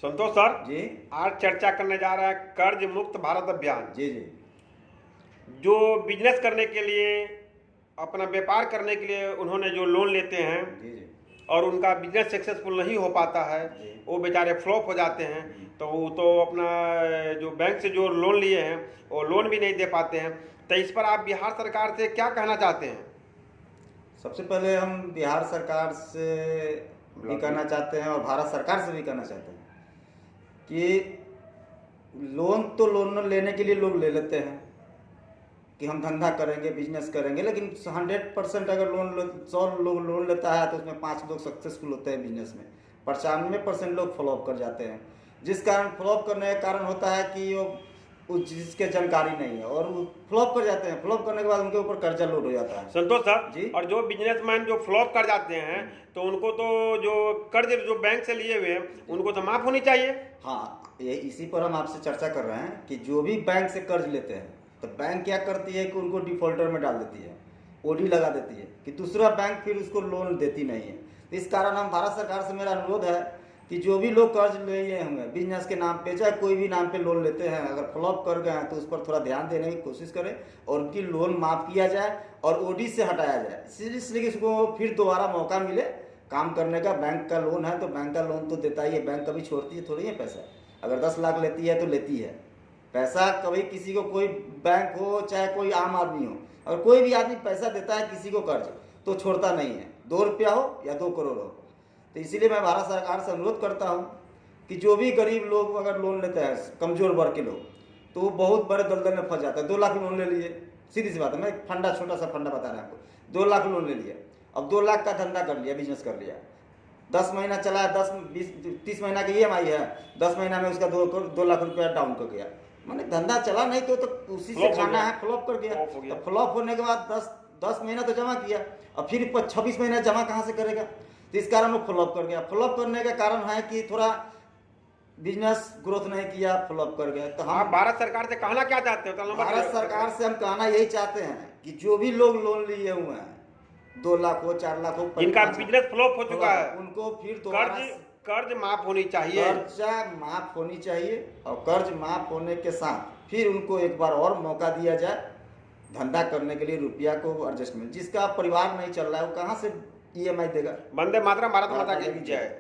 संतोष sir जी आज चर्चा करने जा रहा है कर्ज मुक्त भारत अभियान। जी जी जो बिजनेस करने के लिए, अपना व्यापार करने के लिए उन्होंने जो लोन लेते हैं जी जी और उनका बिजनेस सक्सेसफुल नहीं हो पाता है, जी। वो बेचारे फ्लॉप हो जाते हैं। तो वो तो अपना जो बैंक से जो लोन लिए हैं वो लोन भी नहीं दे पाते हैं। तो इस पर आप बिहार सरकार से क्या कहना चाहते हैं? सबसे पहले हम बिहार सरकार से भी कहना चाहते हैं और भारत सरकार से भी कहना चाहते हैं कि लोन लेने के लिए लोग ले लेते हैं कि हम धंधा करेंगे, बिजनेस करेंगे, लेकिन 100% अगर 100 लोग लोन लेता है तो उसमें 5 लोग सक्सेसफुल होते हैं बिजनेस में, 95% लोग फ्लॉप कर जाते हैं। जिस कारण फ्लॉप करने का कारण होता है कि वो जिसके जानकारी नहीं है और वो फ्लॉप कर जाते हैं। फ्लॉप करने के बाद उनके ऊपर कर्जा लोड हो जाता है। संतोष सर जी। और जो बिजनेसमैन जो फ्लॉप कर जाते हैं तो उनको तो जो कर्ज जो बैंक से लिए हुए हैं उनको तो माफ होनी चाहिए। हाँ, ये इसी पर हम आपसे चर्चा कर रहे हैं कि जो भी बैंक से कर्ज लेते हैं तो बैंक क्या करती है कि उनको डिफॉल्टर में डाल देती है, ओडी लगा देती है कि दूसरा बैंक फिर उसको लोन देती नहीं है। तो इस कारण हम भारत सरकार से मेरा अनुरोध है कि जो भी लोग कर्ज लिए होंगे बिजनेस के नाम पे, चाहे कोई भी नाम पे लोन लेते हैं, अगर फ्लॉप कर गए हैं तो उस पर थोड़ा ध्यान देने की कोशिश करें और उनकी लोन माफ़ किया जाए और ओडी से हटाया जाए, इसलिए कि उसको फिर दोबारा मौका मिले काम करने का। बैंक का लोन है तो बैंक का लोन तो देता ही है, बैंक कभी छोड़ती है थोड़ी है पैसा। अगर 10 लाख लेती है तो लेती है पैसा। कभी किसी को कोई बैंक हो चाहे कोई आम आदमी हो, अगर कोई भी आदमी पैसा देता है किसी को कर्ज तो छोड़ता नहीं है, 2 रुपया हो या 2 करोड़ हो। तो इसीलिए मैं भारत सरकार से अनुरोध करता हूँ कि जो भी गरीब लोग अगर लोन लेते हैं, कमज़ोर वर्ग के लोग, तो वो बहुत बड़े दलदल में फंस जाता है। 2 लाख लोन ले लिए, सीधी सी बात है, मैं फंडा छोटा सा फंडा बता रहा हूँ आपको। 2 लाख लोन ले लिया, अब 2 लाख का धंधा कर लिया, बिजनेस कर लिया, 10 महीना चला, 10 20 30 महीना की EMI है, 10 महीना में उसका 2 लाख रुपया डाउन कर गया। मैंने धंधा चला नहीं तो उसी से खाना है, फ्लॉप कर गया। तो फ्लॉप होने के बाद 10 महीना तो जमा किया, अब फिर 26 महीना जमा कहाँ से करेगा? तो इस कारण वो फ्लॉप कर गया। फ्लॉप करने का कारण है कि थोड़ा बिजनेस ग्रोथ नहीं किया, फ्लॉप कर गया। तो हम भारत सरकार से कहना क्या चाहते हो? भारत सरकार से हम कहना यही चाहते हैं कि जो भी लोग लोन लिए हुए हैं, 2 लाख हो, 4 लाख हो, जिनका बिजनेस फ्लॉप हो चुका है, उनको फिर कर्ज माफ होनी चाहिए। कर्जा माफ होनी चाहिए और कर्ज माफ होने के साथ फिर उनको एक बार और मौका दिया जाए धंधा करने के लिए, रुपया को एडजस्टमेंट। जिसका परिवार नहीं चल रहा है वो कहाँ से EMI देगा? वंदे मातरम, भारत माता की जय।